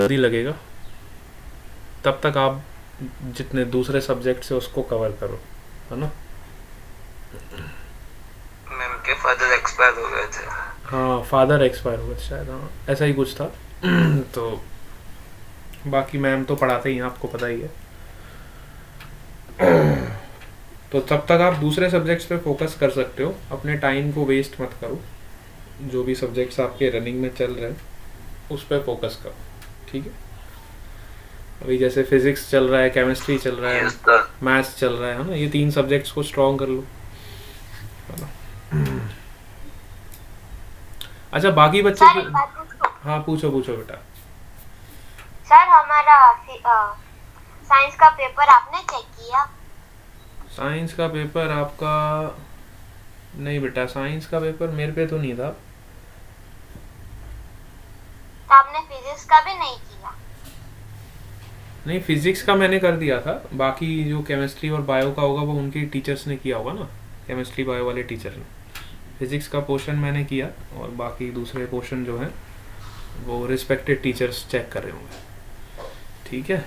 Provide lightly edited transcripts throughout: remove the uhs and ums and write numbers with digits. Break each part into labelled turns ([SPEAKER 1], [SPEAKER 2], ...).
[SPEAKER 1] जल्दी लगेगा, तब तक आप जितने दूसरे सब्जेक्ट से उसको कवर करो, है ना।
[SPEAKER 2] मैम के फादर एक्सपायर हो गए थे।
[SPEAKER 1] हाँ, फादर एक्सपायर हो गए थे शायद, हाँ ऐसा ही कुछ था। तो बाकी मैम तो पढ़ाते ही हैं, आपको पता ही है। तो तब तक आप दूसरे सब्जेक्ट्स पे फोकस कर सकते हो, अपने टाइम को वेस्ट मत करो, जो भी सब्जेक्ट्स आपके रनिंग में चल रहे हैं उस पर फोकस करो, ठीक है। अभी जैसे फिजिक्स चल रहा है, केमिस्ट्री चल रहा है,
[SPEAKER 2] यस सर।
[SPEAKER 1] मैथ्स चल रहा है ना, ये 3 सब्जेक्ट्स को स्ट्रॉन्ग कर लो, है ना। अच्छा, बाकी बच्चे
[SPEAKER 3] सर
[SPEAKER 1] जो,
[SPEAKER 3] एक बात पूछूं?
[SPEAKER 1] हाँ पूछो पूछो बेटा।
[SPEAKER 3] सर हमारा साइंस का पेपर आपने चेक किया?
[SPEAKER 1] साइंस का पेपर आपका, नहीं बेटा, साइंस का पेपर मेरे पे तो नहीं था।
[SPEAKER 3] तो आपने फिजिक्स का भी नहीं किया?
[SPEAKER 1] नहीं, फिजिक्स का मैंने कर दिया था, बाकी जो केमिस्ट्री और बायो का होगा वो उनके टीचर्स ने किया होगा ना, केमिस्ट्री बायो वाले टीचर ने। फिजिक्स का पोर्शन मैंने किया, और बाकी दूसरे पोर्शन जो हैं वो रिस्पेक्टेड टीचर्स चेक कर रहे होंगे, ठीक है।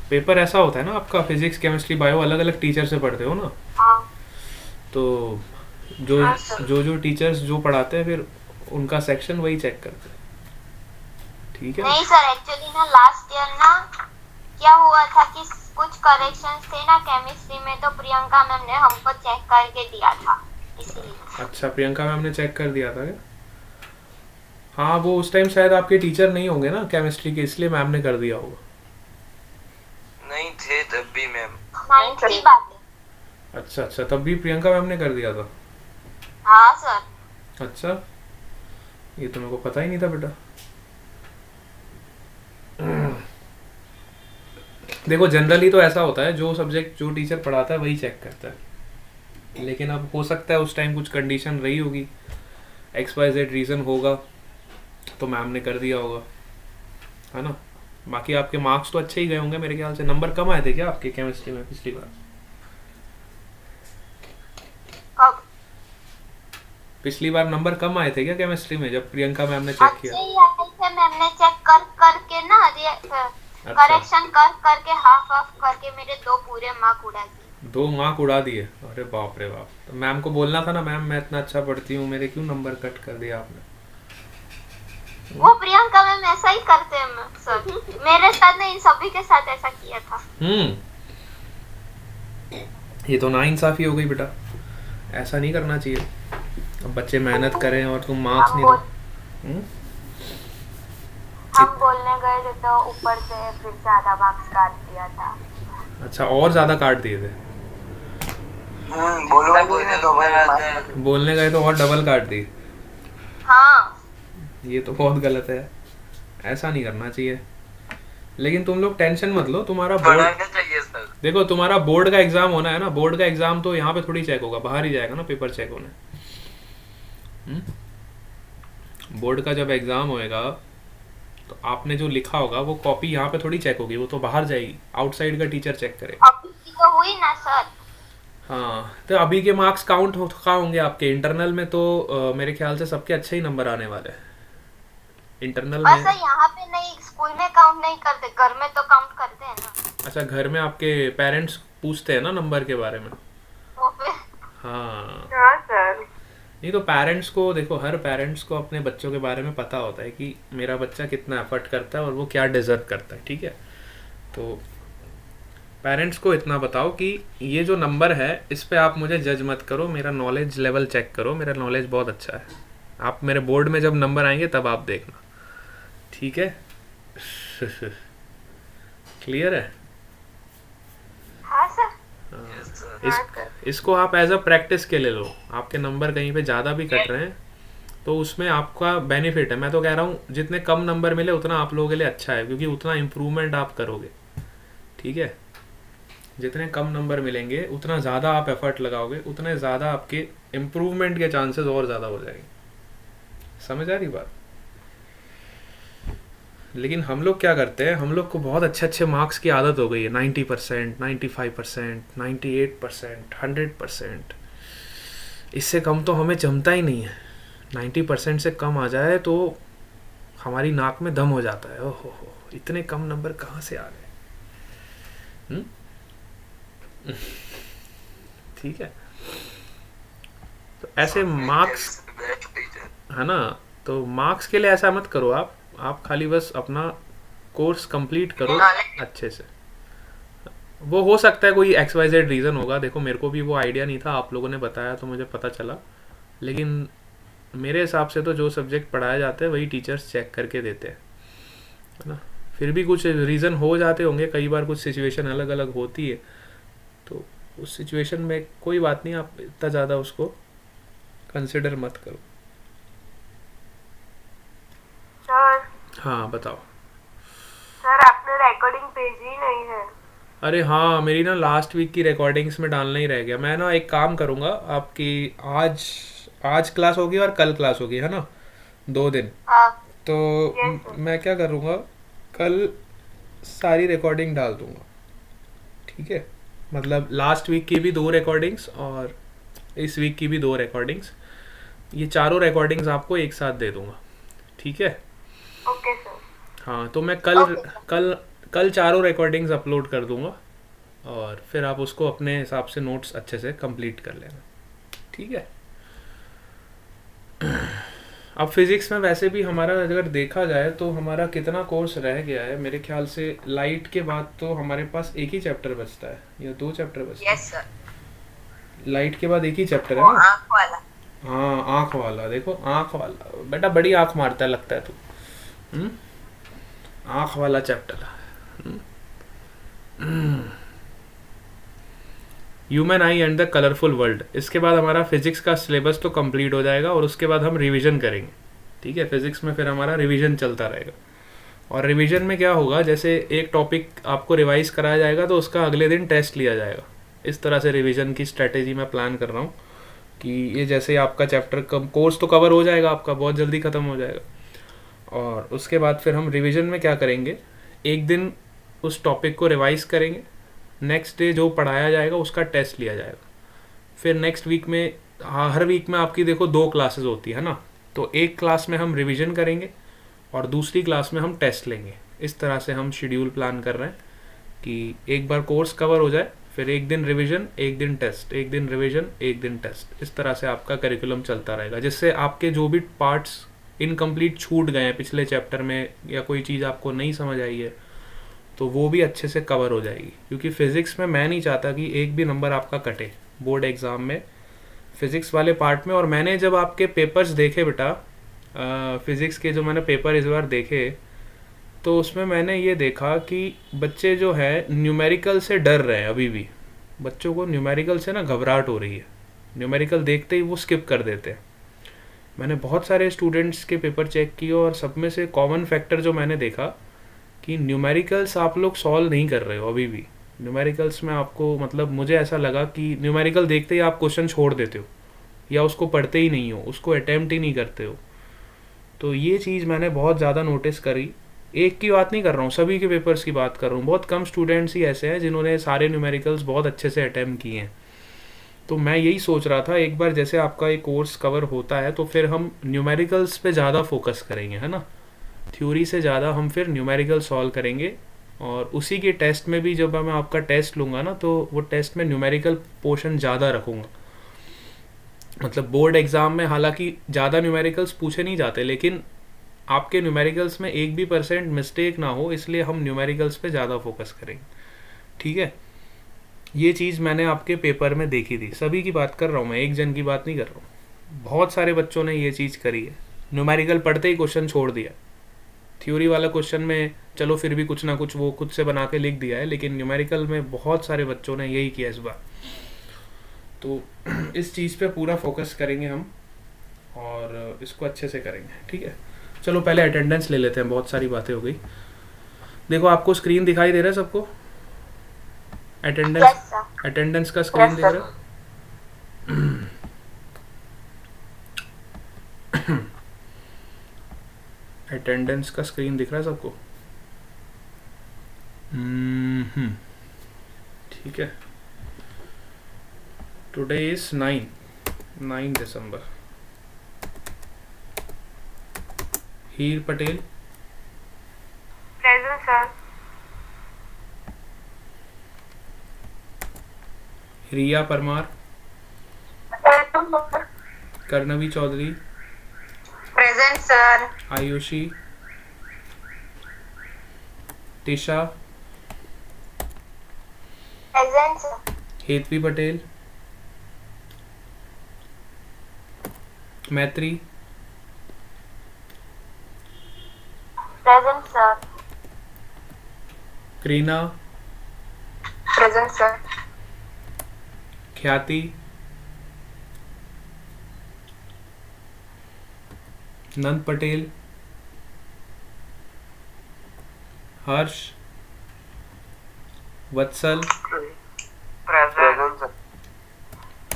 [SPEAKER 1] पेपर ऐसा होता है ना आपका, फिजिक्स केमिस्ट्री बायो अलग अलग टीचर से पढ़ते हो ना,
[SPEAKER 3] हाँ।
[SPEAKER 1] तो जो
[SPEAKER 3] हाँ सर।
[SPEAKER 1] जो टीचर्स जो पढ़ाते हैं फिर उनका सेक्शन वही चेक करते हैं, ठीक है।
[SPEAKER 3] नहीं सर, एक्चुअली ना लास्ट ईयर ना क्या हुआ था कि कुछ करेक्शंस थे ना केमिस्ट्री में, तो प्रियंका मैम ने हमको चेक करके दिया था, इसलिए।
[SPEAKER 1] अच्छा, प्रियंका मैम ने चेक कर दिया था क्या? हाँ, वो उस टाइम शायद आपके टीचर नहीं होंगे ना केमिस्ट्री के, इसलिए मैम ने कर दिया होगा।
[SPEAKER 2] नहीं थे तब भी मैम।
[SPEAKER 3] नाइन्थ की बात है।
[SPEAKER 1] अच्छा अच्छा, तब भी प्रियंका मैम ने कर दिया था।
[SPEAKER 3] हाँ सर।
[SPEAKER 1] अच्छा, ये तो मेरे को पता ही नहीं था बेटा। देखो, जनरली तो ऐसा होता है, जो सब्जेक्ट जो टीचर पढ़ाता है वही चेक करता है, लेकिन अब हो सकता है उस टाइम कुछ कंडीशन रही होगी, XYZ रीज़न होगा, तो मैम ने कर दिया होगा, है ना। बाकी आपके मार्क्स तो अच्छे ही गए होंगे मेरे ख्याल से। नंबर कम आए थे क्या आपके केमिस्ट्री में पिछली बार?
[SPEAKER 3] कब?
[SPEAKER 1] पिछली बार नंबर कम आए थे क्या केमिस्ट्री में, जब प्रियंका मैम ने चेक किया?
[SPEAKER 3] अच्छे ही आए थे, मैम ने चेक कर करके ना
[SPEAKER 1] अच्छा,
[SPEAKER 3] करेक्शन कर करके हाफ हाफ करके मेरे 2 पूरे मार्क उड़ा दिए।
[SPEAKER 1] 2 मार्क उड़ा दिए? अरे बाप रे बाप, तो मैम को बोलना था ना, मैम मैं इतना अच्छा पढ़ती हूँ, मेरे क्यों नंबर कट कर दिया आपने?
[SPEAKER 3] वो प्रियंका मैम ऐसा ही करते हैं मैम सर, मेरे साथ नहीं, इन सभी के साथ ऐसा किया था।
[SPEAKER 1] ये तो नाइंसाफी हो गई बेटा, ऐसा नहीं करना चाहिए। अब बच्चे मेहनत करें और तुम मार्क्स
[SPEAKER 3] हम
[SPEAKER 1] नहीं दो।
[SPEAKER 3] बोल हम बोलने गए थे तो ऊपर से फिर से आधा मार्क्स काट दिया था।
[SPEAKER 1] अच्छा, और ज़्यादा काट दिए थे?
[SPEAKER 2] बोलने कोई नहीं तो भाई।
[SPEAKER 1] बोलने गए तो और डबल काट दी?
[SPEAKER 3] हाँ।
[SPEAKER 1] ये तो बहुत गलत है, ऐसा नहीं करना चाहिए। लेकिन तुम लोग टेंशन मत लो, तुम्हारा बोर्ड,
[SPEAKER 2] पढ़ाना चाहिए सर।
[SPEAKER 1] देखो तुम्हारा बोर्ड का एग्जाम होना है ना, बोर्ड का एग्जाम तो यहाँ पे थोड़ी चेक होगा, बाहर ही जाएगा ना पेपर चेक होने। बोर्ड का जब एग्जाम होएगा तो आपने जो लिखा होगा वो कॉपी यहाँ पे थोड़ी चेक होगी, वो तो बाहर जाएगी, आउटसाइड का टीचर चेक करेगा।
[SPEAKER 3] अभी की तो हुई ना सर।
[SPEAKER 1] हाँ, तो अभी के मार्क्स काउंट कहाँ होंगे आपके? इंटरनल में तो मेरे ख्याल से सबके अच्छे ही नंबर आने वाले हैं इंटरनल
[SPEAKER 3] बस
[SPEAKER 1] में।
[SPEAKER 3] यहाँ पे नहीं, स्कूल में काउंट नहीं करते, घर में तो काउंट करते हैं ना।
[SPEAKER 1] अच्छा, घर में आपके पेरेंट्स पूछते हैं ना नंबर के बारे में?
[SPEAKER 3] वो फिर।
[SPEAKER 1] हाँ,
[SPEAKER 3] हाँ सर।
[SPEAKER 1] नहीं तो पेरेंट्स को देखो, हर पेरेंट्स को अपने बच्चों के बारे में पता होता है कि मेरा बच्चा कितना एफर्ट करता है और वो क्या डिजर्व करता है, ठीक है। तो पेरेंट्स को इतना बताओ कि ये जो नंबर है इस पे आप मुझे जज मत करो, मेरा नॉलेज लेवल चेक करो, मेरा नॉलेज बहुत अच्छा है। आप मेरे बोर्ड में जब नंबर आएंगे तब आप देखना, ठीक है। क्लियर है?
[SPEAKER 3] हाँ सर।
[SPEAKER 2] Yes sir.
[SPEAKER 1] इसको आप एज अ प्रैक्टिस के ले लो। आपके नंबर कहीं पे ज़्यादा भी कट रहे हैं तो उसमें आपका बेनिफिट है। मैं तो कह रहा हूँ जितने कम नंबर मिले उतना आप लोगों के लिए अच्छा है, क्योंकि उतना इम्प्रूवमेंट आप करोगे, ठीक है। जितने कम नंबर मिलेंगे उतना ज़्यादा आप एफर्ट लगाओगे, उतने ज़्यादा आपके इम्प्रूवमेंट के चांसेस और ज़्यादा हो जाएंगे। समझ आ रही बात? लेकिन हम लोग क्या करते हैं, हम लोग को बहुत अच्छे अच्छे मार्क्स की आदत हो गई है, 90%, 95%, 98%, 100%। इससे कम तो हमें जमता ही नहीं है। 90% से कम आ जाए तो हमारी नाक में दम हो जाता है, ओहो हो इतने कम नंबर कहाँ से आ गए। हम्म? ठीक है, तो ऐसे मार्क्स
[SPEAKER 2] बेस्ट टीचर।
[SPEAKER 1] है ना, तो मार्क्स के लिए ऐसा मत करो आप खाली बस अपना कोर्स कंप्लीट करो अच्छे से। वो हो सकता है कोई XYZ रीज़न होगा, देखो मेरे को भी वो आइडिया नहीं था, आप लोगों ने बताया तो मुझे पता चला, लेकिन मेरे हिसाब से तो जो सब्जेक्ट पढ़ाए जाते हैं वही टीचर्स चेक करके देते हैं, है ना। फिर भी कुछ रीज़न हो जाते होंगे, कई बार कुछ सिचुएशन अलग अलग होती है, तो उस सिचुएशन में कोई बात नहीं, आप इतना ज़्यादा उसको कंसिडर मत करो।
[SPEAKER 4] सर
[SPEAKER 1] हाँ बताओ।
[SPEAKER 4] सर आपने रिकॉर्डिंग भेजी नहीं है।
[SPEAKER 1] अरे हाँ, मेरी ना लास्ट वीक की रिकॉर्डिंग्स में डालना ही रह गया। मैं ना एक काम करूँगा, आपकी आज आज क्लास होगी और कल क्लास होगी, है ना, 2 दिन।
[SPEAKER 3] हाँ
[SPEAKER 1] तो
[SPEAKER 4] Yes, sir.
[SPEAKER 1] मैं क्या करूँगा, कल सारी रिकॉर्डिंग डाल दूँगा, ठीक है। मतलब लास्ट वीक की भी 2 रिकॉर्डिंग्स और इस वीक की भी 2 रिकॉर्डिंग्स, ये चारों रिकॉर्डिंग्स आपको एक साथ दे दूँगा, ठीक है।
[SPEAKER 4] Okay sir.
[SPEAKER 1] हाँ, तो मैं कल कल कल चारों रिकॉर्डिंग्स अपलोड कर दूँगा और फिर आप उसको अपने हिसाब से नोट्स अच्छे से कंप्लीट कर लेना, ठीक है। अब फिज़िक्स में वैसे भी हमारा अगर देखा जाए तो हमारा कितना कोर्स रह गया है, मेरे ख्याल से लाइट के बाद तो हमारे पास एक ही चैप्टर बचता है या 2 चैप्टर बचते
[SPEAKER 3] यस सर।
[SPEAKER 1] हैं। लाइट के बाद एक ही चैप्टर है
[SPEAKER 3] वो
[SPEAKER 1] ना।
[SPEAKER 3] आँख वाला।
[SPEAKER 1] हाँ, आँख वाला, देखो आँख वाला, बेटा बड़ी आँख मारता है लगता है तू। हम्म? आँख वाला chapter, human I and the colourful world. इसके बाद हमारा फिजिक्स का सिलेबस तो कंप्लीट हो जाएगा और उसके बाद हम रिवीजन करेंगे, ठीक है। फिजिक्स में फिर हमारा रिवीजन चलता रहेगा, और रिवीजन में क्या होगा, जैसे एक टॉपिक आपको रिवाइज कराया जाएगा तो उसका अगले दिन टेस्ट लिया जाएगा। इस तरह से रिवीजन की स्ट्रेटेजी मैं प्लान कर रहा हूँ कि ये जैसे आपका चैप्टर कोर्स तो कवर हो जाएगा, आपका बहुत जल्दी ख़त्म हो जाएगा, और उसके बाद फिर हम रिवीजन में क्या करेंगे, एक दिन उस टॉपिक को रिवाइज करेंगे, नेक्स्ट डे जो पढ़ाया जाएगा उसका टेस्ट लिया जाएगा। फिर नेक्स्ट वीक में, हर वीक में आपकी देखो 2 क्लासेस होती है ना, तो एक क्लास में हम रिवीजन करेंगे और दूसरी क्लास में हम टेस्ट लेंगे। इस तरह से हम शेड्यूल प्लान कर रहे हैं कि एक बार कोर्स कवर हो जाए, फिर एक दिन रिवीजन, एक दिन टेस्ट, एक दिन रिवीजन, एक दिन टेस्ट। इस तरह से आपका करिकुलम चलता रहेगा, जिससे आपके जो भी पार्ट्स इनकम्प्लीट छूट गए हैं पिछले चैप्टर में या कोई चीज़ आपको नहीं समझ आई है तो वो भी अच्छे से कवर हो जाएगी। क्योंकि फिज़िक्स में मैं नहीं चाहता कि एक भी नंबर आपका कटे बोर्ड एग्ज़ाम में फ़िज़िक्स वाले पार्ट में। और मैंने जब आपके पेपर्स देखे बेटा, फ़िज़िक्स के जो मैंने पेपर इस बार देखे, तो उसमें मैंने ये देखा कि बच्चे जो है न्यूमेरिकल से डर रहे हैं। अभी भी बच्चों को न्यूमेरिकल से ना घबराहट हो रही है, न्यूमेरिकल देखते ही वो स्किप कर देते हैं। मैंने बहुत सारे स्टूडेंट्स के पेपर चेक किए और सब में से कॉमन फैक्टर जो मैंने देखा कि न्यूमेरिकल्स आप लोग सॉल्व नहीं कर रहे हो अभी भी। न्यूमेरिकल्स में आपको, मतलब मुझे ऐसा लगा कि न्यूमेरिकल देखते ही आप क्वेश्चन छोड़ देते हो या उसको पढ़ते ही नहीं हो, उसको अटैम्प्ट ही नहीं करते हो। तो ये चीज़ मैंने बहुत ज़्यादा नोटिस करी। एक की बात नहीं कर रहा हूँ, सभी के पेपर्स की बात कर रहा हूँ। बहुत कम स्टूडेंट्स ही ऐसे हैं जिन्होंने सारे न्यूमेरिकल्स बहुत अच्छे से अटैम्प्ट किए हैं। तो मैं यही सोच रहा था, एक बार जैसे आपका ये कोर्स कवर होता है तो फिर हम न्यूमेरिकल्स पे ज़्यादा फोकस करेंगे, है ना। थ्योरी से ज़्यादा हम फिर न्यूमेरिकल सॉल्व करेंगे, और उसी के टेस्ट में भी जब मैं आपका टेस्ट लूँगा ना, तो वो टेस्ट में न्यूमेरिकल पोर्शन ज़्यादा रखूँगा। मतलब बोर्ड एग्ज़ाम में हालांकि ज़्यादा न्यूमेरिकल्स पूछे नहीं जाते, लेकिन आपके न्यूमेरिकल्स में 1% भी मिस्टेक ना हो, इसलिए हम न्यूमेरिकल्स पे ज़्यादा फोकस करेंगे, ठीक है। ये चीज़ मैंने आपके पेपर में देखी थी, सभी की बात कर रहा हूँ मैं, एक जन की बात नहीं कर रहा हूँ। बहुत सारे बच्चों ने ये चीज़ करी है, न्यूमेरिकल पढ़ते ही क्वेश्चन छोड़ दिया। थ्योरी वाला क्वेश्चन में चलो फिर भी कुछ ना कुछ वो खुद से बना के लिख दिया है, लेकिन न्यूमेरिकल में बहुत सारे बच्चों ने यही किया इस बार। तो इस चीज़ पे पूरा फोकस करेंगे हम और इसको अच्छे से करेंगे, ठीक है। चलो पहले अटेंडेंस ले लेते हैं, बहुत सारी बातें हो गई। देखो आपको स्क्रीन दिखाई दे रहा है सबको,
[SPEAKER 3] यस सर।
[SPEAKER 1] अटेंडेंस का स्क्रीन दिख रहा है। अटेंडेंस का स्क्रीन दिख रहा है सबको, ठीक है। Today is 9 December. Heer Patel,
[SPEAKER 4] present sir.
[SPEAKER 1] Riya Parmar, Karanvi Chaudhary,
[SPEAKER 3] present sir.
[SPEAKER 1] Ayushi, Tisha,
[SPEAKER 3] present sir.
[SPEAKER 1] Hetvi Patel, Maitri,
[SPEAKER 3] present sir.
[SPEAKER 1] Kareena,
[SPEAKER 4] present sir.
[SPEAKER 1] Khyati, Nand Patel, Harsh, Vatsal,
[SPEAKER 2] present sir.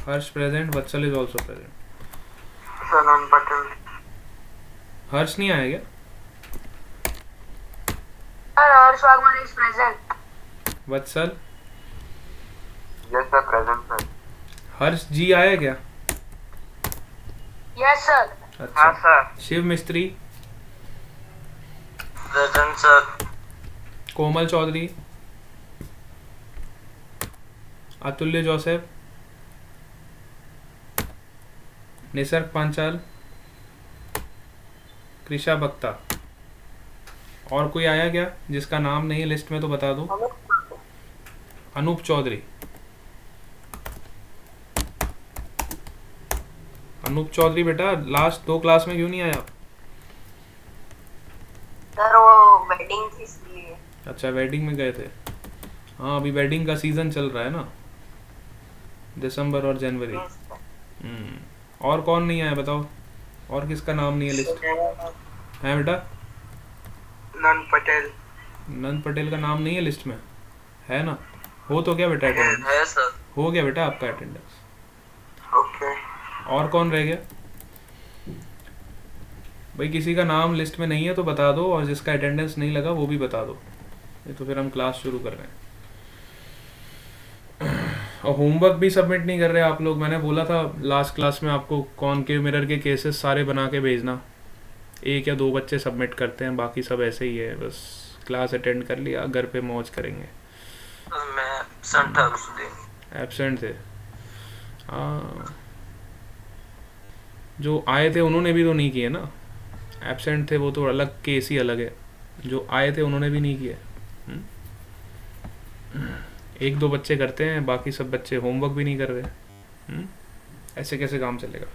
[SPEAKER 1] Harsh present, Vatsal is also present.
[SPEAKER 2] Sanan Patel.
[SPEAKER 1] Harsh नहीं आया क्या?
[SPEAKER 4] Sir Harsh Vagman is present.
[SPEAKER 1] Vatsal,
[SPEAKER 2] yes sir, present sir.
[SPEAKER 1] Harsh ji आया क्या?
[SPEAKER 4] Yes sir.
[SPEAKER 1] अच्छा।
[SPEAKER 2] हाँ सर।
[SPEAKER 1] शिव मिस्त्री,
[SPEAKER 2] प्रेजेंट सर।
[SPEAKER 1] कोमल चौधरी, अतुल्य Joseph, Nisarga Panchal, Krisha बख्ता। और कोई आया क्या जिसका नाम नहीं है लिस्ट में तो बता दो। अनूप चौधरी, अनूप चौधरी बेटा लास्ट 2 क्लास में क्यों नहीं आया आप?
[SPEAKER 4] सर वो वेडिंग थी इसलिए।
[SPEAKER 1] अच्छा वेडिंग में गए थे। हाँ अभी वेडिंग का सीजन चल रहा है ना, दिसंबर और जनवरी। और कौन नहीं आया बताओ, और किसका नाम नहीं है लिस्ट है बेटा?
[SPEAKER 2] नंद पटेल।
[SPEAKER 1] नंद पटेल का नाम नहीं है लिस्ट में, है ना? हो तो क्या बेटा अटेंडेंस?
[SPEAKER 2] है सर।
[SPEAKER 1] हो गया बेटा आपका अटेंडेंस।
[SPEAKER 2] ओके।
[SPEAKER 1] और कौन रह गया भाई? किसी का नाम लिस्ट में नहीं है तो बता दो, और जिसका अटेंडेंस नहीं लगा वो भी बता दो, ये तो फिर हम क्लास शुरू कर रहे हैं। और होमवर्क भी सबमिट नहीं कर रहे आप लोग। मैंने बोला था लास्ट क्लास में आपको कॉनकेव मिरर के केसेस सारे बना के भेजना। 1 या 2 बच्चे सबमिट करते हैं, बाकी सब ऐसे ही है, बस क्लास अटेंड कर लिया, घर पे मौज करेंगे।
[SPEAKER 2] मैं एब्सेंट था उस दिन।
[SPEAKER 1] एब्सेंट थे? हाँ जो आए थे उन्होंने भी तो नहीं किए ना, एब्सेंट थे वो तो अलग केस ही अलग है, जो आए थे उन्होंने भी नहीं किए। 1-2 बच्चे करते हैं, बाकी सब बच्चे होमवर्क भी नहीं कर रहे। ऐसे कैसे काम चलेगा?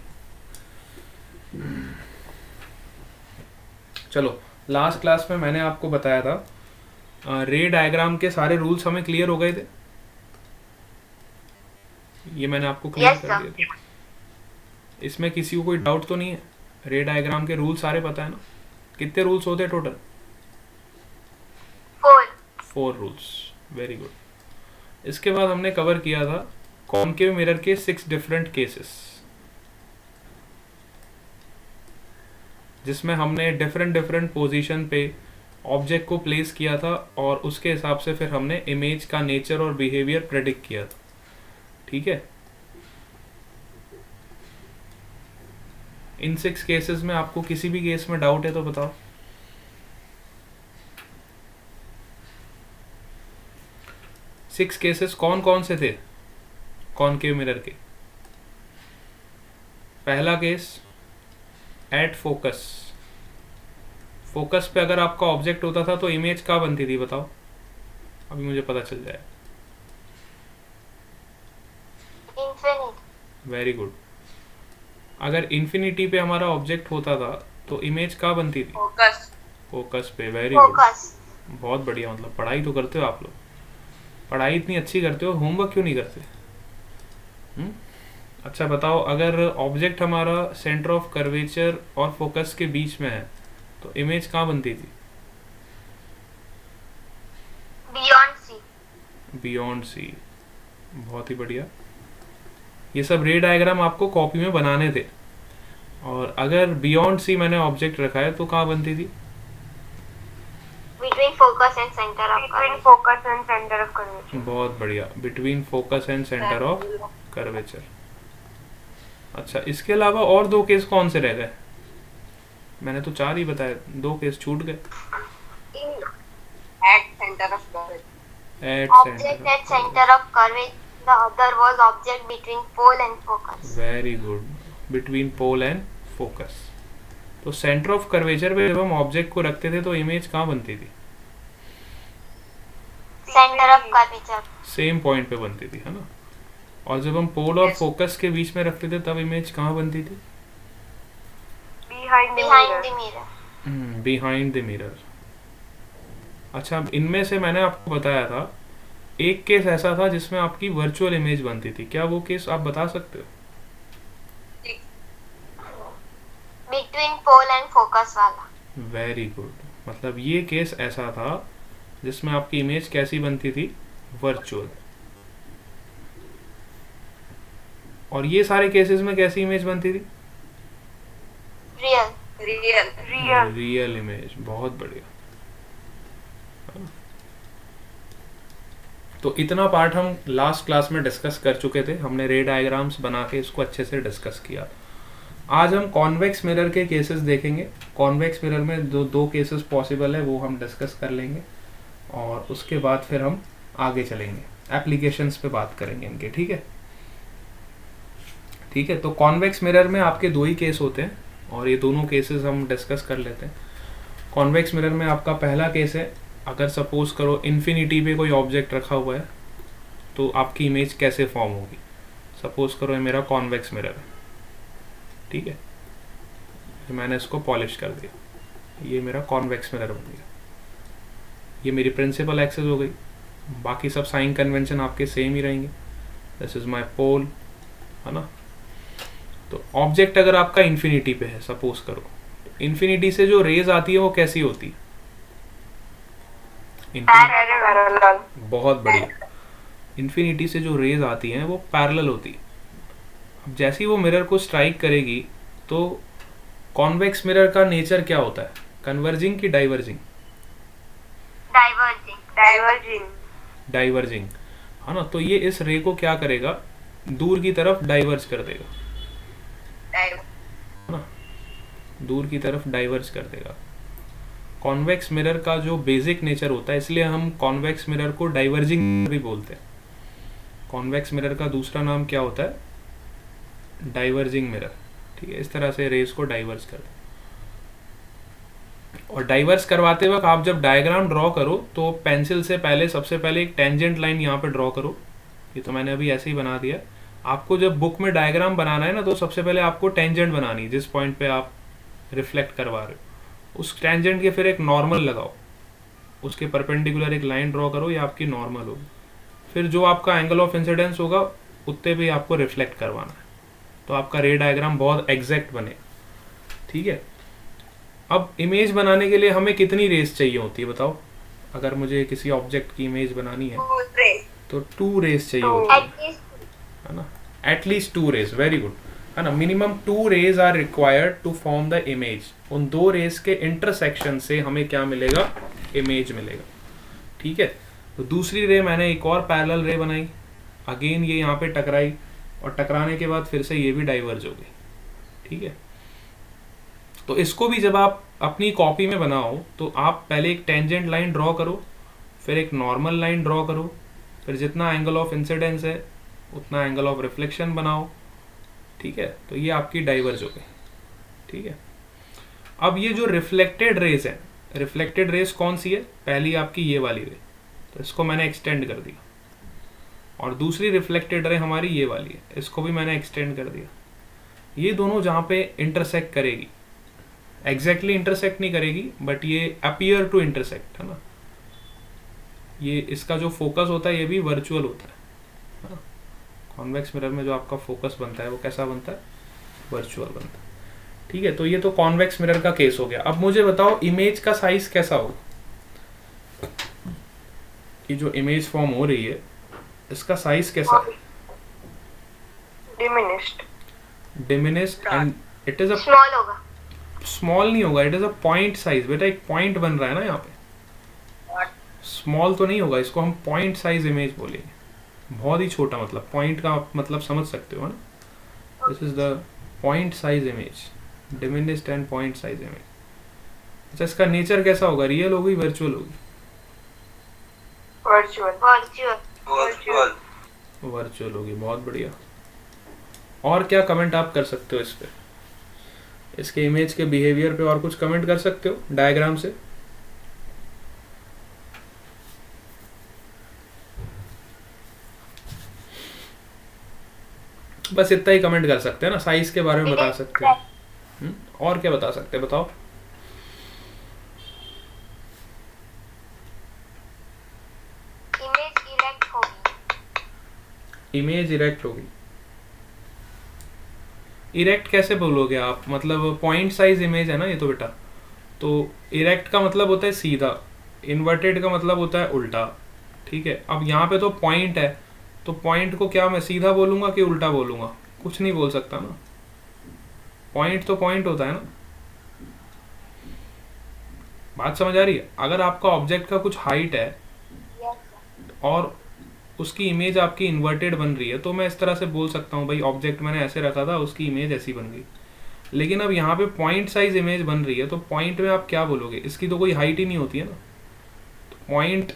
[SPEAKER 1] चलो लास्ट क्लास में मैंने आपको बताया था रे डायग्राम के सारे रूल्स हमें क्लियर हो गए थे, ये मैंने आपको क्लियर
[SPEAKER 3] Yes,
[SPEAKER 1] कर
[SPEAKER 3] sir.
[SPEAKER 1] दिए थे। इसमें किसी को कोई डाउट तो नहीं है? रे डायग्राम के रूल सारे पता है ना? कितने रूल्स होते हैं टोटल? 4 रूल्स। Very good. इसके बाद हमने कवर किया था कॉनकेव मिरर के 6 डिफरेंट केसेस, जिसमें हमने डिफरेंट डिफरेंट पोजीशन पे ऑब्जेक्ट को प्लेस किया था, और उसके हिसाब से फिर हमने इमेज का नेचर और बिहेवियर प्रेडिक्ट किया था। ठीक है, इन 6 केसेस में आपको किसी भी केस में डाउट है तो बताओ। सिक्स केसेस कौन कौन से थे कॉनकेव मिरर के? पहला केस एट फोकस। फोकस पे अगर आपका ऑब्जेक्ट होता था तो इमेज कहाँ बनती थी बताओ, अभी मुझे पता चल जाए।
[SPEAKER 3] इंफिनिटी।
[SPEAKER 1] Very good. अगर इन्फिनिटी पे हमारा ऑब्जेक्ट होता था तो इमेज कहाँ बनती थी?
[SPEAKER 4] फोकस।
[SPEAKER 1] फोकस पे। Very good,
[SPEAKER 3] focus.
[SPEAKER 1] बहुत बढ़िया। मतलब पढ़ाई तो करते हो आप लोग, पढ़ाई इतनी अच्छी करते हो, होमवर्क क्यों नहीं करते? अच्छा बताओ, अगर ऑब्जेक्ट हमारा सेंटर ऑफ कर्वेचर और फोकस के बीच में है तो इमेज कहाँ बनती थी?
[SPEAKER 3] Beyond C.
[SPEAKER 1] Beyond C. बहुत ही बढ़िया। ये सब रे डायग्राम आपको कॉपी में बनाने थे, और अगर बियॉन्ड सी मैंने ऑब्जेक्ट रखा है तो कहाँ बनती थी?
[SPEAKER 3] Between focus and centre of
[SPEAKER 4] between focus and centre of curvature.
[SPEAKER 1] बहुत बढ़िया, between focus and centre of curvature. अच्छा, इसके अलावा और 2 केस कौन से रह गए? मैंने तो 4 ही बताए, 2 केस छूट गए।
[SPEAKER 4] In at center of curvature.
[SPEAKER 1] At
[SPEAKER 3] Object
[SPEAKER 1] centre,
[SPEAKER 3] at center of curvature. The other was object between pole and focus.
[SPEAKER 1] Very good, between pole and focus. तो सेंटर ऑफ कर्वेचर पे जब हम ऑब्जेक्ट को रखते थे तो इमेज कहाँ बनती थी?
[SPEAKER 3] Center of curvature.
[SPEAKER 1] Same point पे बनती थी, है ना। और जब हम पोल और फोकस के बीच में रखते थे तब इमेज कहाँ बनती थी?
[SPEAKER 4] Behind the
[SPEAKER 3] Behind
[SPEAKER 4] mirror.
[SPEAKER 3] the mirror.
[SPEAKER 1] Behind the mirror. अच्छा, अब इनमें से मैंने आपको बताया था एक केस ऐसा था जिसमें आपकी वर्चुअल इमेज बनती थी, क्या वो केस आप बता सकते हो?
[SPEAKER 3] Between pole and focus वाला.
[SPEAKER 1] वेरी गुड, मतलब ये केस ऐसा था जिसमें आपकी इमेज कैसी बनती थी? वर्चुअल। और ये सारे केसेस में कैसी इमेज बनती थी?
[SPEAKER 3] Real.
[SPEAKER 4] Real.
[SPEAKER 1] Real image. बहुत बढ़िया। तो इतना पार्ट हम लास्ट क्लास में डिस्कस कर चुके थे, हमने रे डायग्राम्स बना के इसको अच्छे से डिस्कस किया। आज हम कॉन्वेक्स मिरर के केसेस देखेंगे। कॉन्वेक्स मिरर में दो केसेस पॉसिबल है, वो हम डिस्कस कर लेंगे और उसके बाद फिर हम आगे चलेंगे, एप्लीकेशंस पे बात करेंगे इनके। ठीक है, ठीक है। तो कॉन्वेक्स मिरर में आपके 2 ही केस होते हैं और ये दोनों केसेस हम डिस्कस कर लेते हैं। कॉन्वेक्स मिरर में आपका पहला केस है, अगर सपोज करो इन्फिनिटी पे कोई ऑब्जेक्ट रखा हुआ है तो आपकी इमेज कैसे फॉर्म होगी। सपोज करो ये मेरा कॉन्वेक्स मिरर है, ठीक है, मैंने इसको पॉलिश कर दिया, ये मेरा कॉन्वेक्स मिरर बन गया। ये मेरी प्रिंसिपल एक्सिस हो गई, बाकी सब साइन कन्वेंशन आपके सेम ही रहेंगे। दिस इज माय पोल, है ना। तो ऑब्जेक्ट अगर आपका इन्फिनिटी पे है सपोज करो, इन्फिनिटी से जो रेज आती है वो कैसी होती है?
[SPEAKER 4] Parallel.
[SPEAKER 1] बहुत बढ़िया। इन्फिनिटी से जो रेज आती हैं वो पैरेलल होती है। अब जैसे ही वो मिरर को स्ट्राइक करेगी तो कॉन्वेक्स मिरर का नेचर क्या होता है? कन्वर्जिंग की डाइवर्जिंग?
[SPEAKER 3] Diverging.
[SPEAKER 4] Diverging.
[SPEAKER 1] डाइवर्जिंग, है ना। तो ये इस रे को क्या करेगा? दूर की तरफ डाइवर्ज कर देगा, है ना, दूर की तरफ डाइवर्ज कर देगा। कॉन्वेक्स मिरर का जो बेसिक नेचर होता है, इसलिए हम कॉन्वेक्स मिरर को डाइवर्जिंग भी बोलते हैं। कॉन्वेक्स मिरर का दूसरा नाम क्या होता है? Diverging mirror. ठीक है, इस तरह से रेस को डाइवर्स कर दो। और डाइवर्स करवाते वक्त आप जब डायग्राम ड्रॉ करो तो पेंसिल से पहले सबसे पहले एक टेंजेंट लाइन यहाँ पे ड्रॉ करो। ये तो मैंने अभी ऐसे ही बना दिया। आपको जब बुक में डायग्राम बनाना है ना तो सबसे पहले आपको टेंजेंट बनानी है, जिस पॉइंट पे आप रिफ्लेक्ट करवा रहे हो उस टेंजेंट के फिर एक नॉर्मल लगाओ, उसके परपेंडिकुलर एक लाइन ड्रॉ करो, ये आपकी नॉर्मल होगी। फिर जो आपका एंगल ऑफ इंसिडेंस होगा उतने भी आपको रिफ्लेक्ट करवाना है, तो आपका रे डायग्राम बहुत एग्जैक्ट बने। ठीक है, अब इमेज बनाने के लिए हमें कितनी रेस चाहिए होती है बताओ? अगर मुझे किसी ऑब्जेक्ट की इमेज बनानी है तो 2 रेस चाहिए होती
[SPEAKER 3] At least
[SPEAKER 1] है ना, एटलीस्ट 2 रेस। वेरी गुड, है ना। Minimum 2 rays are required to form the image. उन 2 रेस के इंटरसेक्शन से हमें क्या मिलेगा? इमेज मिलेगा। ठीक है, तो दूसरी रे मैंने एक और पैरेलल रे बनाई, अगेन ये यहाँ पे टकराई और टकराने के बाद फिर से ये भी डाइवर्ज हो गई। ठीक है, तो इसको भी जब आप अपनी कॉपी में बनाओ तो आप पहले एक टेंजेंट लाइन ड्रॉ करो, फिर एक नॉर्मल लाइन ड्रॉ करो, फिर जितना एंगल ऑफ इंसिडेंस है उतना एंगल ऑफ रिफ्लेक्शन बनाओ। ठीक है, तो ये आपकी डाइवर्ज हो गई। ठीक है, अब ये जो रिफ्लेक्टेड रेस है, रिफ्लेक्टेड रेस कौन सी है? पहली आपकी ये वाली रे, तो इसको मैंने एक्सटेंड कर दिया। और दूसरी रिफ्लेक्टेड रे हमारी ये वाली है, इसको भी मैंने एक्सटेंड कर दिया। ये दोनों जहाँ पे इंटरसेक्ट करेगी, एग्जैक्टली इंटरसेक्ट नहीं करेगी बट ये अपीयर टू इंटरसेक्ट, है ना। ये इसका जो फोकस होता है ये भी वर्चुअल होता है ना। कॉन्वेक्स मिरर में जो आपका फोकस बनता है वो कैसा बनता है? वर्चुअल बनता है। ठीक है, तो ये तो कॉन्वेक्स मिरर का केस हो गया। अब मुझे बताओ इमेज का साइज कैसा होगा? कि जो इमेज फॉर्म हो रही है इसका साइज कैसा है?
[SPEAKER 4] Diminished.
[SPEAKER 1] Diminished and it is a
[SPEAKER 3] small होगा।
[SPEAKER 1] स्मॉल नहीं होगा, it is a point size. बेटा एक पॉइंट बन रहा है ना यहाँ पे, स्मॉल तो नहीं होगा, इसको हम पॉइंट साइज इमेज बोलेंगे। बहुत ही छोटा, मतलब पॉइंट का आप मतलब समझ सकते हो ना। This is the point size image, diminished and point size image. अच्छा, इसका नेचर कैसा होगा, रियल होगी वर्चुअल होगी?
[SPEAKER 4] वर्चुअल।
[SPEAKER 3] वर्चुअल।
[SPEAKER 2] वर्चुअल।
[SPEAKER 1] वर्चुअल होगी, बहुत बढ़िया। और क्या कमेंट आप कर सकते हो इस पे, इसके इमेज के बिहेवियर पे और कुछ कमेंट कर सकते हो डायग्राम से? बस इतना ही कमेंट कर सकते हैं ना, साइज के बारे में बता सकते हैं। और क्या बता सकते हैं, बताओ।
[SPEAKER 3] इमेज इरेक्ट होगी।
[SPEAKER 1] इमेज इरेक्ट होगी। इरेक्ट कैसे बोलोगे आप, मतलब पॉइंट साइज इमेज है ना ये तो बेटा। तो इरेक्ट का मतलब होता है सीधा, इन्वर्टेड का मतलब होता है उल्टा। ठीक है, अब यहाँ पे तो पॉइंट है, तो पॉइंट को क्या मैं सीधा बोलूंगा कि उल्टा बोलूंगा? कुछ नहीं बोल सकता ना, पॉइंट तो पॉइंट होता है ना। बात समझ आ रही है? अगर आपका ऑब्जेक्ट का कुछ हाइट है और उसकी इमेज आपकी इन्वर्टेड बन रही है, तो मैं इस तरह से बोल सकता हूँ भाई ऑब्जेक्ट मैंने ऐसे रखा था, उसकी इमेज ऐसी बन गई। लेकिन अब यहाँ पे पॉइंट साइज इमेज बन रही है, तो पॉइंट में आप क्या बोलोगे? इसकी तो कोई हाइट ही नहीं होती है ना। तो पॉइंट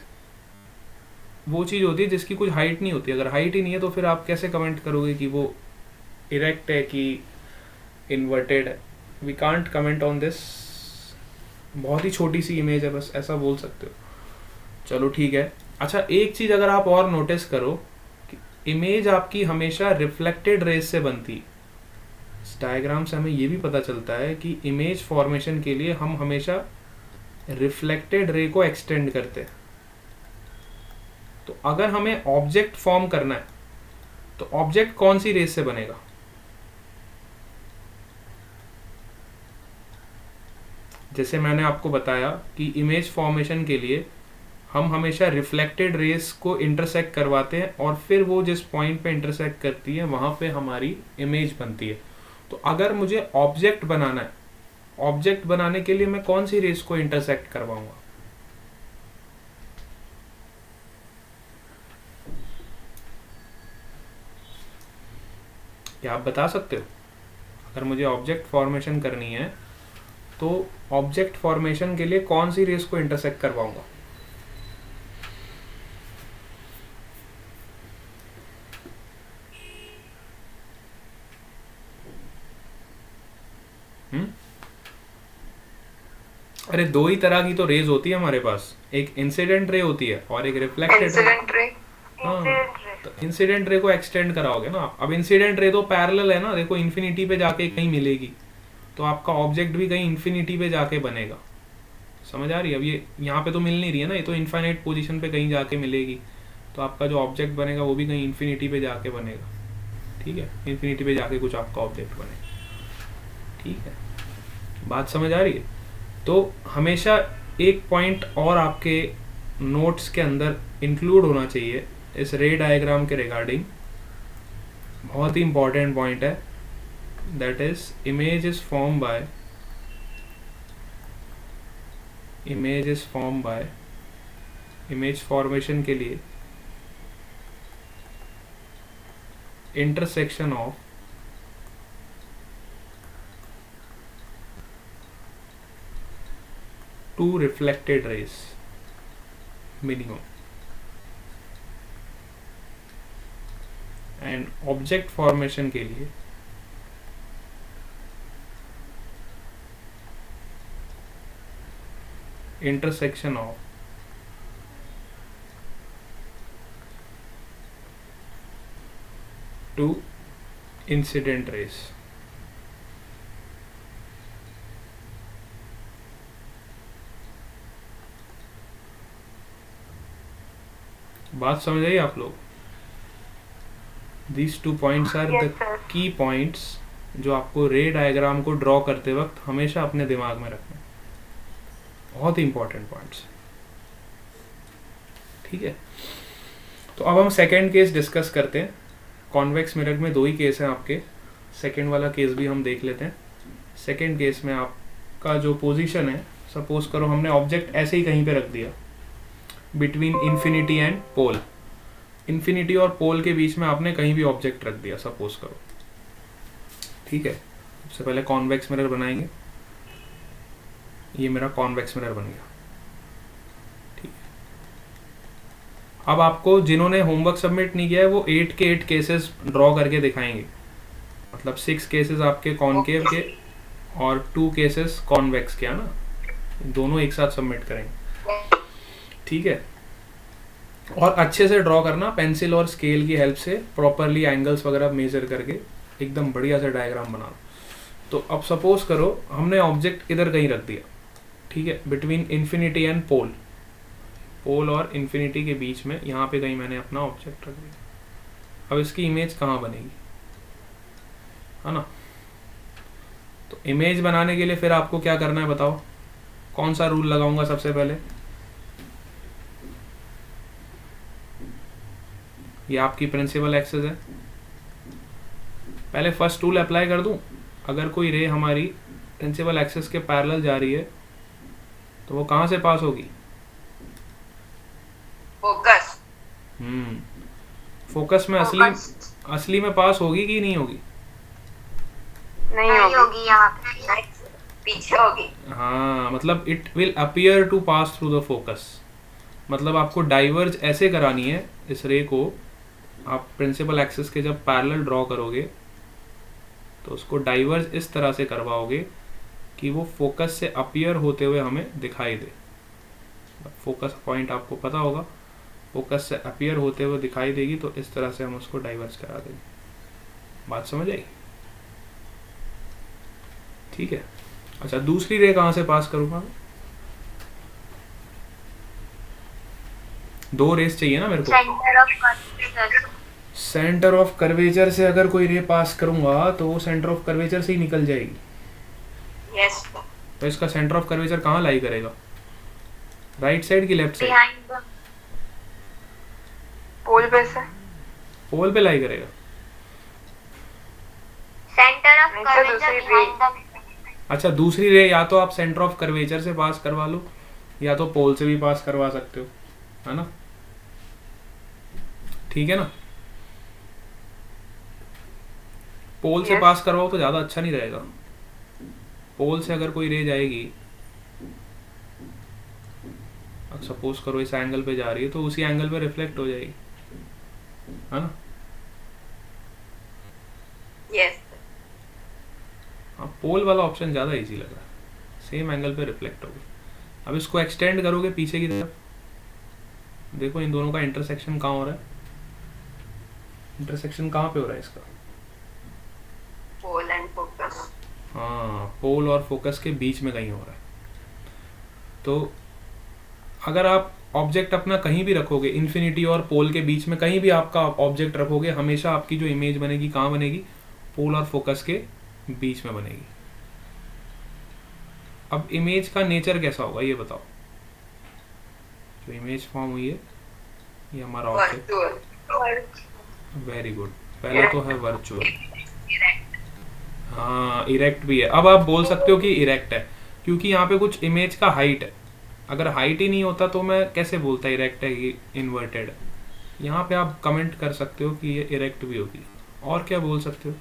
[SPEAKER 1] वो चीज होती है जिसकी कुछ हाइट नहीं होती। अगर हाइट ही नहीं है तो फिर आप कैसे कमेंट करोगे कि वो इरेक्ट है कि इन्वर्टेड है? We can't comment on this. बहुत ही छोटी सी इमेज है, बस ऐसा बोल सकते हो। चलो ठीक है। अच्छा, एक चीज अगर आप और नोटिस करो कि इमेज आपकी हमेशा रिफ्लेक्टेड रेज से बनती। इस डायग्राम से हमें ये भी पता चलता है कि इमेज फॉर्मेशन के लिए हम हमेशा रिफ्लेक्टेड रे को एक्सटेंड करते हैं। तो अगर हमें ऑब्जेक्ट फॉर्म करना है तो ऑब्जेक्ट कौन सी रेज से बनेगा? जैसे मैंने आपको बताया कि इमेज फॉर्मेशन के लिए हम हमेशा रिफ्लेक्टेड रेस को इंटरसेक्ट करवाते हैं और फिर वो जिस पॉइंट पे इंटरसेक्ट करती है वहां पे हमारी इमेज बनती है। तो अगर मुझे ऑब्जेक्ट बनाना है, ऑब्जेक्ट बनाने के लिए मैं कौन सी रेस को इंटरसेक्ट करवाऊंगा? क्या आप बता सकते हो? अगर मुझे ऑब्जेक्ट फॉर्मेशन करनी है तो ऑब्जेक्ट फॉर्मेशन के लिए कौन सी रेस को इंटरसेक्ट करवाऊंगा? अरे दो ही तरह की तो रेज होती है हमारे पास, एक इंसिडेंट रे होती है और एक रिफ्लेक्टेड रे।
[SPEAKER 4] Incident ray.
[SPEAKER 1] हाँ, तो इंसिडेंट रे को एक्सटेंड कराओगे ना आप। अब इंसिडेंट रे तो पैरेलल है ना, देखो इन्फिनिटी पे जाके कहीं मिलेगी, तो आपका ऑब्जेक्ट भी कहीं इन्फिनिटी पे जाके बनेगा। समझ आ रही है? अब ये यहाँ पे तो मिल नहीं रही है ना, ये तो इनफाइनाइट पोजीशन पे कहीं जाके मिलेगी, तो आपका जो ऑब्जेक्ट बनेगा वो भी कहीं इन्फिनिटी पे जाके बनेगा। ठीक है, इन्फिनिटी पे जाके कुछ आपका ऑब्जेक्ट बनेगा। ठीक है, बात समझ आ रही है? तो हमेशा एक पॉइंट और आपके नोट्स के अंदर इंक्लूड होना चाहिए इस रे डायग्राम के रिगार्डिंग। बहुत ही इंपॉर्टेंट पॉइंट है, that is image is form by image formation के लिए intersection of two reflected rays minimum, and object formation के लिए intersection of two incident rays. बात समझ आई आप लोग? These 2 points are
[SPEAKER 4] Yes,
[SPEAKER 1] the
[SPEAKER 4] sir.
[SPEAKER 1] key points जो आपको रे डायग्राम को ड्रॉ करते वक्त हमेशा अपने दिमाग में रखना है। बहुत ही इंपॉर्टेंट पॉइंट्स। ठीक है, तो अब हम सेकेंड केस डिस्कस करते हैं। कॉन्वेक्स मिरर में 2 ही केस हैं आपके, सेकेंड वाला केस भी हम देख लेते हैं। सेकेंड केस में आपका जो पोजीशन है, सपोज करो हमने ऑब्जेक्ट ऐसे ही कहीं पे रख दिया between infinity and pole. Infinity और पोल के बीच में आपने कहीं भी ऑब्जेक्ट रख दिया, सपोज करो। ठीक है, सबसे पहले कॉन्वेक्स मिरर बनाएंगे। ये मेरा कॉन्वेक्स मिरर बन गया। ठीक है, अब आपको जिन्होंने होमवर्क सबमिट नहीं किया है वो 8 के 8 केसेस ड्रॉ करके दिखाएंगे, मतलब 6 केसेस आपके कॉनकेव के और 2 केसेस कॉन्वेक्स के, है ना, दोनों एक साथ सबमिट करेंगे। ठीक है, और अच्छे से ड्रॉ करना पेंसिल और स्केल की हेल्प से, प्रॉपरली एंगल्स वगैरह मेजर करके एकदम बढ़िया से डायग्राम बनाना। तो अब सपोज करो हमने ऑब्जेक्ट इधर कहीं रख दिया, ठीक है, बिटवीन इन्फिनिटी एंड पोल, पोल और इन्फिनिटी के बीच में यहाँ पे कहीं मैंने अपना ऑब्जेक्ट रख दिया। अब इसकी इमेज कहाँ बनेगी, है ना। तो इमेज बनाने के लिए फिर आपको क्या करना है बताओ, कौन सा रूल लगाऊंगा सबसे पहले। ये आपकी प्रिंसिपल एक्सेस है, पहले फर्स्ट रूल अप्लाई कर दूं। अगर कोई रे हमारी प्रिंसिपल एक्सेस के पैरेलल जा रही है तो वो कहाँ से पास होगी,
[SPEAKER 2] फोकस।
[SPEAKER 1] फोकस में असली में पास होगी कि नहीं होगी?
[SPEAKER 4] नहीं
[SPEAKER 3] नहीं होगी यहाँ पे।
[SPEAKER 2] पीछे होगी।
[SPEAKER 1] हाँ, मतलब it will appear to pass through the focus, मतलब आपको डाइवर्ज ऐसे करानी है इस रे को। आप प्रिंसिपल एक्सिस के जब पैरेलल ड्रॉ करोगे तो उसको डाइवर्ज इस तरह से करवाओगे कि वो फोकस से अपीयर होते हुए हमें दिखाई दे। फोकस पॉइंट आपको पता होगा, फोकस से अपीयर होते हुए दिखाई देगी, तो इस तरह से हम उसको डाइवर्ज करा देंगे। बात समझ आई? ठीक है। अच्छा, दूसरी रे कहाँ से पास करूंगा? 2 रेस चाहिए ना मेरे को।
[SPEAKER 3] Centre of curvature.
[SPEAKER 1] Centre of curvature से अगर कोई रे पास करूंगा तो वो सेंटर ऑफ कर्वेचर से ही निकल जाएगी।
[SPEAKER 2] यस।
[SPEAKER 1] तो इसका सेंटर ऑफ कर्वेचर कहाँ लाई करेगा, राइट साइड की लेफ्ट साइड?
[SPEAKER 3] बिहाइंड द
[SPEAKER 4] पोल पे से।
[SPEAKER 1] पोल पे लाई करेगा।
[SPEAKER 3] सेंटर ऑफ
[SPEAKER 4] नहीं तो
[SPEAKER 3] कर्वेचर
[SPEAKER 4] दूसरी
[SPEAKER 3] बिहाइंड द।
[SPEAKER 1] अच्छा, दूसरी रे या तो आप सेंटर ऑफ कर्वेचर से पास करवा लो या तो पोल से भी पास करवा सकते हो, है ना। ठीक है ना। पोल से
[SPEAKER 4] Yes.
[SPEAKER 1] पास करवाओ तो ज्यादा अच्छा नहीं रहेगा। पोल से अगर कोई रे जाएगी, अब सपोज करो इस एंगल पे जा रही है, तो उसी एंगल पे रिफ्लेक्ट हो जाएगी, है ना।
[SPEAKER 2] यस।
[SPEAKER 1] हाँ, पोल वाला ऑप्शन ज्यादा इजी लग रहा है, सेम एंगल पे रिफ्लेक्ट होगी। अब इसको एक्सटेंड करोगे पीछे की तरफ, देखो इन दोनों का इंटरसेक्शन कहाँ हो रहा है, इंटरसेक्शन कहाँ पे हो रहा है इसका?
[SPEAKER 2] Pole and focus.
[SPEAKER 1] हाँ, पोल और फोकस के बीच में कहीं हो रहा है। तो अगर आप ऑब्जेक्ट अपना कहीं भी रखोगे, इन्फिनिटी और पोल के बीच में कहीं भी आपका ऑब्जेक्ट रखोगे, हमेशा आपकी जो इमेज बनेगी कहाँ बनेगी? पोल और फोकस के बीच में बनेगी। अब इमेज का नेचर कैसा होगा ये बताओ। जो इमेज फॉर्म हुई है ये हमारा ऑब्जेक्ट,
[SPEAKER 2] वर्चुअल।
[SPEAKER 1] Very good. पहला तो है वर्चुअल, हाँ इरेक्ट भी है। अब आप बोल सकते हो कि इरेक्ट है क्योंकि यहाँ पे कुछ इमेज का हाइट है। अगर हाइट ही नहीं होता तो मैं कैसे बोलता इरेक्ट है कि इन्वर्टेड है। यहाँ पे आप कमेंट कर सकते हो कि ये इरेक्ट भी होगी। और क्या बोल सकते हो?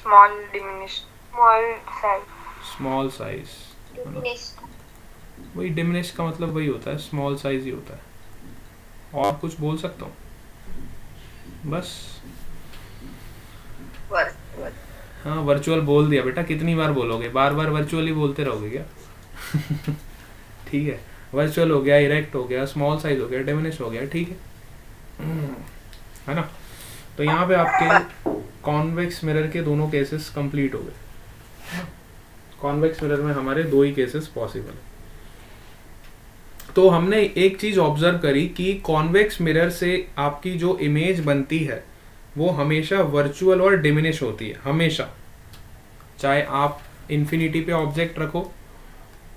[SPEAKER 4] Small diminish, small size.
[SPEAKER 1] Small size, वही डिमिनिश का मतलब वही होता है, स्मॉल साइज ही होता है। और कुछ बोल सकता हूँ? बस
[SPEAKER 2] वर्चुअल।
[SPEAKER 1] हाँ, वर्चुअल बोल दिया बेटा। कितनी बार बोलोगे? बार बार वर्चुअल ही बोलते रहोगे क्या? ठीक है, वर्चुअल हो गया, इरेक्ट हो गया, स्मॉल साइज हो गया, डिमिनिश हो गया, ठीक है ना। तो यहाँ पे आपके कॉन्वेक्स मिरर के दोनों केसेस कंप्लीट हो गए। कॉन्वेक्स मिरर में हमारे 2 ही केसेस पॉसिबल है। तो हमने एक चीज ऑब्जर्व करी कि कॉन्वेक्स मिरर से आपकी जो इमेज बनती है वो हमेशा वर्चुअल और डिमिनिश होती है, हमेशा। चाहे आप इन्फिनिटी पे ऑब्जेक्ट रखो,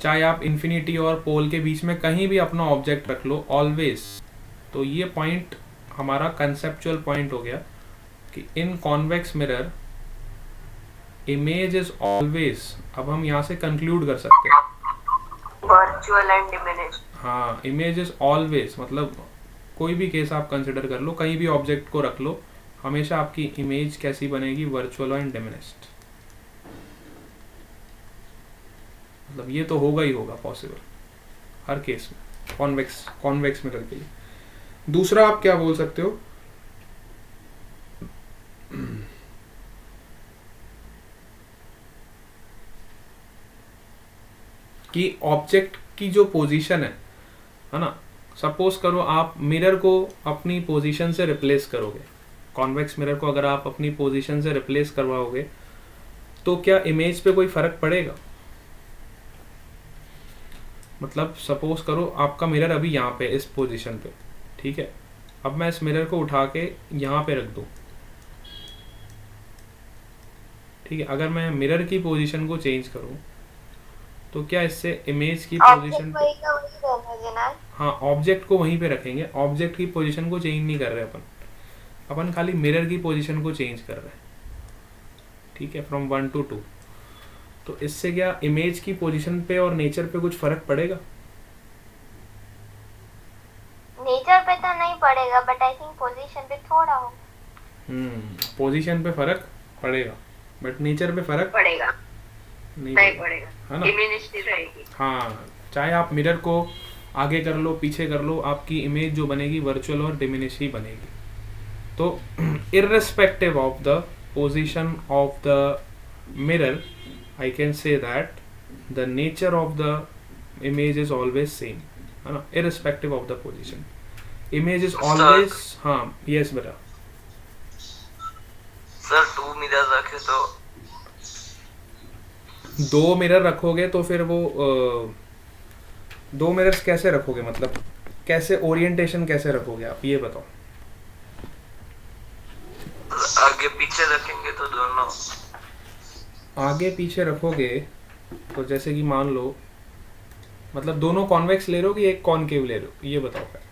[SPEAKER 1] चाहे आप इन्फिनिटी और पोल के बीच में कहीं भी अपना ऑब्जेक्ट रख लो, ऑलवेज। तो ये पॉइंट हमारा कंसेप्चुअल पॉइंट हो गया कि in convex mirror image is always. अब हम यहाँ से कंक्लूड कर सकते हैं
[SPEAKER 4] वर्चुअल एंड डिमिनिश।
[SPEAKER 1] हाँ, इमेज इज ऑलवेज, मतलब कोई भी केस आप कंसिडर कर लो, कहीं भी ऑब्जेक्ट को रख लो, हमेशा आपकी इमेज कैसी बनेगी? वर्चुअल एंड डिमिनिश्ड, मतलब ये तो होगा ही होगा पॉसिबल हर केस में, कॉन्वेक्स मिरर के लिए। दूसरा आप क्या बोल सकते हो कि ऑब्जेक्ट की जो पोजीशन है ना, सपोज करो आप मिरर को अपनी पोजीशन से रिप्लेस करोगे, कॉन्वेक्स मिरर को अगर आप अपनी पोजीशन से रिप्लेस करवाओगे तो क्या इमेज पे कोई फर्क पड़ेगा? मतलब सपोज करो आपका मिरर अभी यहाँ पे इस पोजीशन पे, ठीक है, अब मैं इस मिरर को उठा के यहाँ पे रख दूँ, ठीक है, अगर मैं मिरर की पोजीशन को चेंज करूँ तो क्या इससे इमेज की पोजीशन,
[SPEAKER 3] वही का वही रहने देना है।
[SPEAKER 1] हाँ ऑब्जेक्ट को वहीं पे रखेंगे, ऑब्जेक्ट की पोजीशन को चेंज नहीं कर रहे अपन खाली मिरर की पोजीशन को चेंज कर रहे हैं, ठीक है, फ्रॉम 1 to 2। तो इससे क्या इमेज की पोजीशन पे और नेचर पे कुछ फर्क पड़ेगा?
[SPEAKER 3] नेचर पे तो नहीं पड़ेगा, बट आई थिंक पोजीशन पे थोड़ा हो।
[SPEAKER 1] पोजीशन पे फर्क पड़ेगा बट नेचर पे फर्क
[SPEAKER 4] पड़ेगा
[SPEAKER 1] नहीं
[SPEAKER 4] नहीं
[SPEAKER 1] पड़ेगा,
[SPEAKER 4] पड़ेगा,
[SPEAKER 1] है ना?
[SPEAKER 4] डिमिनिश्ड रहेगी।
[SPEAKER 1] हाँ, चाहे आप मिरर को आगे कर लो पीछे कर लो, आपकी इमेज जो बनेगी वर्चुअल और डिमिनिश ही बनेगी। तो irrespective of the position of the mirror, I can say that the nature of the image is always same, है ना, irrespective of the position, image is always, हाँ yes बेटा।
[SPEAKER 2] सर 2 मिरर रखे तो
[SPEAKER 1] 2 mirror रखोगे तो फिर वो 2 मिरर्स कैसे रखोगे, मतलब कैसे ओरिएंटेशन कैसे रखोगे आप ये बताओ?
[SPEAKER 2] आगे पीछे रखेंगे तो दोनों
[SPEAKER 1] आगे पीछे रखोगे तो जैसे कि मान लो, मतलब दोनों कॉन्वेक्स ले रहे हो कि एक कॉनकेव ले रहे हो, ये बताओ पहले।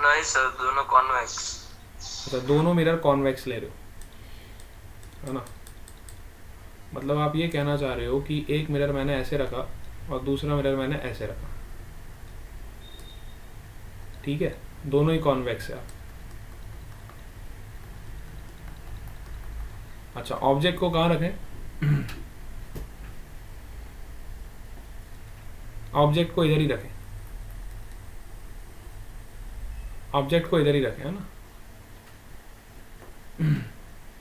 [SPEAKER 2] नहीं सर, दोनों कॉन्वेक्स।
[SPEAKER 1] अच्छा, दोनों मिरर कॉन्वेक्स ले रहे हो, है ना? मतलब आप ये कहना चाह रहे हो कि एक मिरर मैंने ऐसे रखा और दूसरा मिरर मैंने ऐसे रखा, ठीक है, दोनों ही कॉन्वेक्स है। अच्छा, ऑब्जेक्ट को कहाँ रखें? ऑब्जेक्ट को इधर ही रखें, ऑब्जेक्ट को इधर ही रखें, है ना?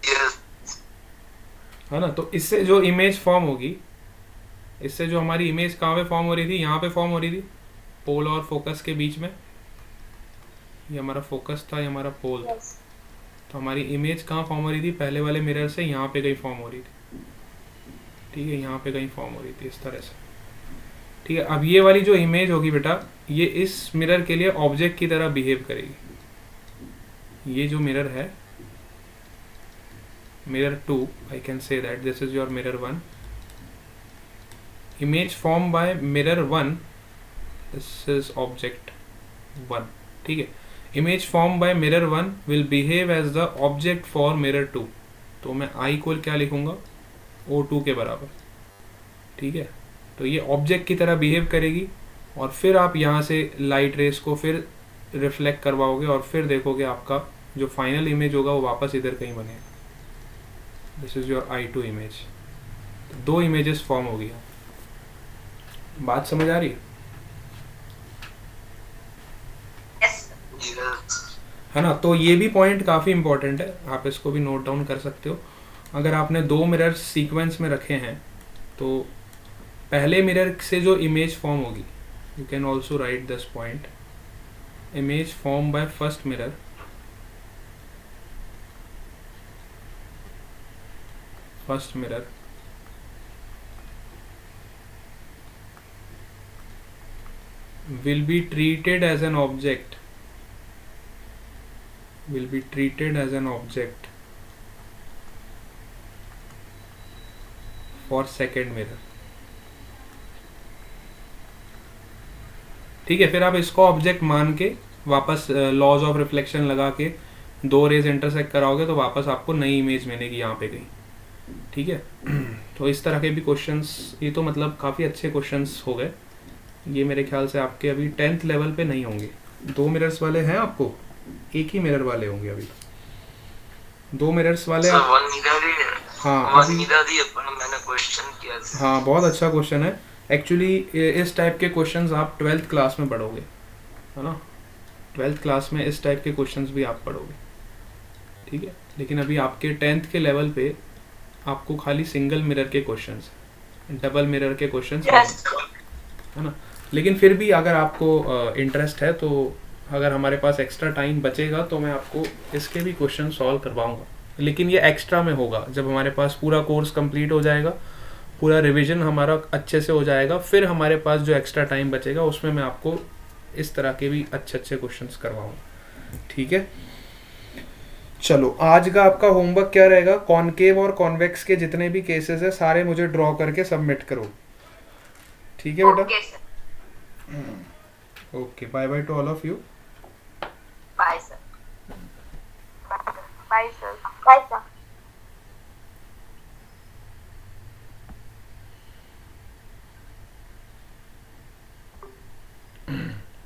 [SPEAKER 2] यस
[SPEAKER 1] है ना? तो इससे जो इमेज फॉर्म होगी, इससे जो हमारी इमेज कहाँ पे फॉर्म हो रही थी, यहाँ पे फॉर्म हो रही थी, पोल और फोकस के बीच में। ये हमारा फोकस था, ये हमारा पोल था। तो हमारी इमेज कहाँ फॉर्म हो रही थी? पहले वाले मिरर से यहाँ पे कहीं फॉर्म हो रही थी, ठीक है, यहाँ पे कहीं फॉर्म हो रही थी इस तरह से, ठीक है। अब ये वाली जो इमेज होगी बेटा, ये इस मिरर के लिए ऑब्जेक्ट की तरह बिहेव करेगी। ये जो मिरर है, mirror 2, I can say that this is your mirror 1, image formed by mirror 1, this is object 1, ठीक है। image formed by mirror 1 will behave as the object for mirror 2, तो मैं I को क्या लिखूंगा? O2 के बराबर, ठीक है। तो ये ऑब्जेक्ट की तरह बिहेव करेगी और फिर आप यहाँ से लाइट रेस को फिर रिफ्लेक्ट करवाओगे और फिर देखोगे आपका जो फाइनल इमेज होगा वो वापस इधर कहीं बनेगा। This is your I2 image. दो इमेजेस फॉर्म हो गया। बात समझ आ रही है? है ना? तो ये भी पॉइंट काफ़ी इंपॉर्टेंट है, आप इसको भी नोट डाउन कर सकते हो। अगर आपने दो मिरर सीक्वेंस में रखे हैं तो पहले मिरर से जो इमेज फॉर्म होगी, you can also right this point, image form by first mirror will be treated as an object for second mirror, ठीक है। फिर आप इसको ऑब्जेक्ट मान के वापस लॉज ऑफ रिफ्लेक्शन लगा के दो रेज इंटरसेक्ट कराओगे तो वापस आपको नई इमेज मिलेगी यहाँ पे कहीं, ठीक है। तो इस तरह के भी क्वेश्चंस, ये तो मतलब काफ़ी अच्छे क्वेश्चंस हो गए। ये मेरे ख्याल से आपके अभी 10th लेवल पे नहीं होंगे। दो मिरर्स वाले हैं आपको, एक ही मिरर वाले होंगे अभी। दो मिरर्स वाले
[SPEAKER 2] वन मिरर ही है।
[SPEAKER 1] हाँ
[SPEAKER 2] वन
[SPEAKER 1] अभी,
[SPEAKER 2] मिरर ही अपन मैंने क्वेश्चन किया था।
[SPEAKER 1] हाँ बहुत अच्छा क्वेश्चन है। एक्चुअली इस टाइप के क्वेश्चंस आप 12th क्लास में पढ़ोगे, है ना, 12th क्लास में इस टाइप के क्वेश्चंस भी आप पढ़ोगे, ठीक है। लेकिन अभी आपके 10th के लेवल पे आपको खाली सिंगल मिरर के क्वेश्चंस, डबल मिरर के क्वेश्चंस है ना। लेकिन फिर भी अगर आपको इंटरेस्ट है तो अगर हमारे पास एक्स्ट्रा टाइम बचेगा तो मैं आपको इसके भी क्वेश्चन सॉल्व करवाऊंगा, लेकिन ये एक्स्ट्रा में होगा जब हमारे पास पूरा कोर्स कंप्लीट हो जाएगा, पूरा रिवीजन हमारा अच्छे से हो जाएगा, फिर हमारे पास जो एक्स्ट्रा टाइम बचेगा उसमें मैं आपको इस तरह के भी अच्छे अच्छे क्वेश्चंस करवाऊंगा, ठीक है। चलो आज का आपका होमवर्क क्या रहेगा, कॉनकेव और कॉन्वेक्स के जितने भी केसेस है सारे मुझे ड्रॉ करके सबमिट करो, ठीक है बेटा।
[SPEAKER 3] Okay sir.
[SPEAKER 1] Okay, bye bye to all of you.